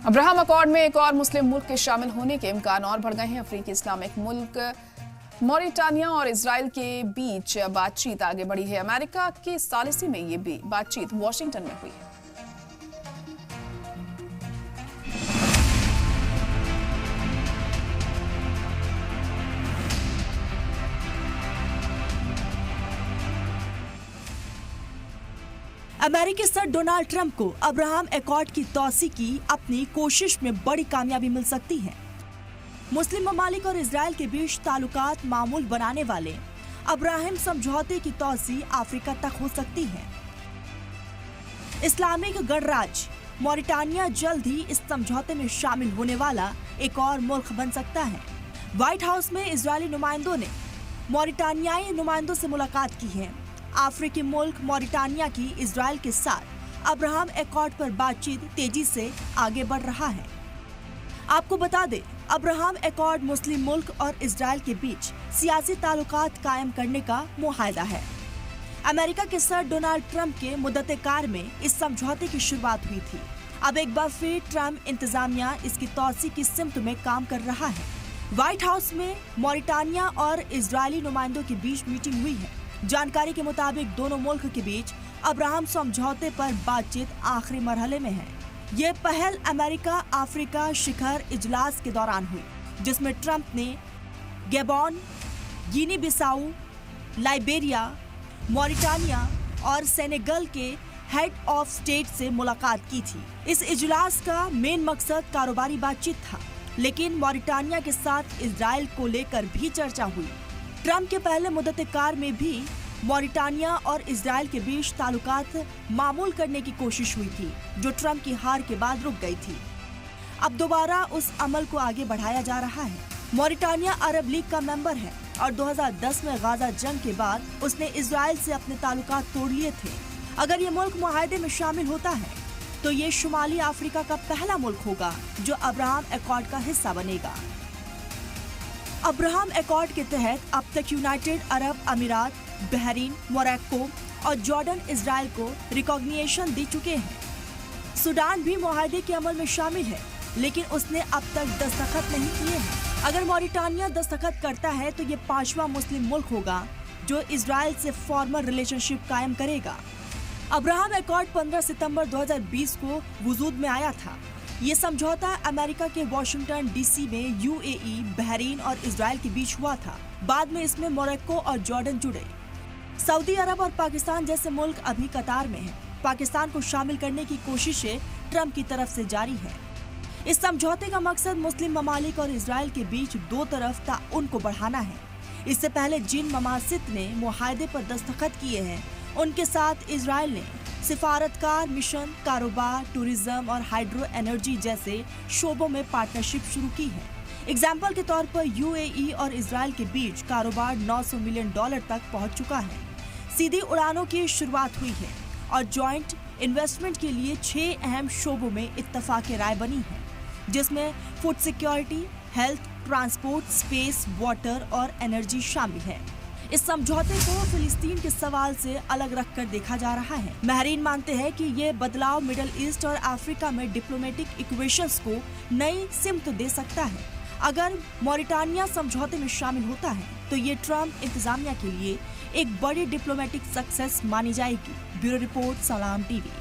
Abraham accord में एक और मुस्लिम मुल्क के शामिल होने के इम्कान और बढ़ गए हैं। अफ्रीकी इस्लामिक मुल्क मॉरिटानिया और इजराइल के बीच बातचीत आगे बढ़ी है। अमेरिका की सालिसी में ये भी बातचीत वॉशिंगटन में हुई है। अमेरिकी सदर डोनाल्ड ट्रंप को अब्राहम अकॉर्ड की तौसीक की अपनी कोशिश में बड़ी कामयाबी मिल सकती है। मुस्लिम ममालिक और इजराइल के बीच ताल्लुकात मामूल बनाने वाले अब्राहम समझौते की तौसीक अफ्रीका तक हो सकती है। इस्लामिक गणराज्य मॉरिटानिया जल्द ही इस समझौते में शामिल होने वाला एक और मुल्क बन सकता है। व्हाइट हाउस में इजरायली नुमाइंदों ने मॉरिटानियाई नुमाइंदों से मुलाकात की है। अफ्रीकी मुल्क मॉरिटानिया की इजराइल के साथ अब्राहम अकॉर्ड पर बातचीत तेजी से आगे बढ़ रहा है। आपको बता दें, अब्राहम अकॉर्ड मुस्लिम मुल्क और इजराइल के बीच सियासी ताल्लुकात कायम करने का मुआहदा है। अमेरिका के सदर डोनाल्ड ट्रंप के मुद्दत-ए-कार में इस समझौते की शुरुआत हुई थी। अब एक बार फिर ट्रंप इंतजामिया इसकी तौसीक की सिमत में काम कर रहा है। व्हाइट हाउस में मॉरिटानिया और इजरायली नुमाइंदों के बीच मीटिंग हुई है। जानकारी के मुताबिक दोनों मुल्क के बीच अब्राहम समझौते पर बातचीत आखिरी मरहले में है। ये पहल अमेरिका अफ्रीका शिखर इजलास के दौरान हुई, जिसमें ट्रंप ने गैबोन, गिनी बिसाऊ, लाइबेरिया, मॉरिटानिया और सेनेगल के हेड ऑफ स्टेट से मुलाकात की थी। इस इजलास का मेन मकसद कारोबारी बातचीत था, लेकिन मॉरिटानिया के साथ इजराइल को लेकर भी चर्चा हुई। ट्रंप के पहले मुद्दत-ए-कार में भी मॉरिटानिया और इजराइल के बीच ताल्लुकात मामूल करने की कोशिश हुई थी, जो ट्रंप की हार के बाद रुक गई थी। अब दोबारा उस अमल को आगे बढ़ाया जा रहा है। मॉरिटानिया अरब लीग का मेंबर है और 2010 में गाजा जंग के बाद उसने इजराइल से अपने ताल्लुकात तोड़ लिए थे। अगर ये मुल्क मुआहदे में शामिल होता है तो ये शुमाली अफ्रीका का पहला मुल्क होगा जो अब्राहम अकॉर्ड का हिस्सा बनेगा। अब्राहम अकॉर्ड के तहत अब तक यूनाइटेड अरब अमीरात, बहरीन, मोरक्को और जॉर्डन इजराइल को रिकॉग्निशन दे चुके हैं। सूडान भी मुआहदे के अमल में शामिल है, लेकिन उसने अब तक दस्तखत नहीं किए हैं। अगर मॉरिटानिया दस्तखत करता है तो ये 5वां मुस्लिम मुल्क होगा जो इजराइल से फॉर्मल रिलेशनशिप कायम करेगा। अब्राहम अकॉर्ड 15 सितंबर 2020 को वजूद में आया था। ये समझौता अमेरिका के वॉशिंगटन डीसी में यूएई, बहरीन और इजराइल के बीच हुआ था। बाद में इसमें मोरक्को और जॉर्डन जुड़े। सऊदी अरब और पाकिस्तान जैसे मुल्क अभी कतार में हैं। पाकिस्तान को शामिल करने की कोशिशें ट्रंप की तरफ से जारी है। इस समझौते का मकसद मुस्लिम ममालिक और इजराइल के बीच दो तरफ ताउन को बढ़ाना है। इससे पहले जिन ममासित ने मुआहदे पर दस्तखत किए हैं, उनके साथ इजराइल ने सिफारतकार मिशन, कारोबार, टूरिज्म और हाइड्रो एनर्जी जैसे शोबों में पार्टनरशिप शुरू की है। एग्जाम्पल के तौर पर यूएई और इजराइल के बीच कारोबार $900 मिलियन तक पहुंच चुका है। सीधी उड़ानों की शुरुआत हुई है और जॉइंट इन्वेस्टमेंट के लिए 6 अहम शोबों में इत्तफाक राय बनी है, जिसमें food security, health, transport, space, water और एनर्जी शामिल है। इस समझौते को फिलिस्तीन के सवाल से अलग रखकर देखा जा रहा है। महरीन मानते हैं कि ये बदलाव मिडिल ईस्ट और अफ्रीका में डिप्लोमेटिक इक्वेशंस को नई सिमत दे सकता है। अगर मॉरिटानिया समझौते में शामिल होता है तो ये ट्रंप इंतजामिया के लिए एक बड़ी डिप्लोमेटिक सक्सेस मानी जाएगी। ब्यूरो रिपोर्ट, सलाम टीवी।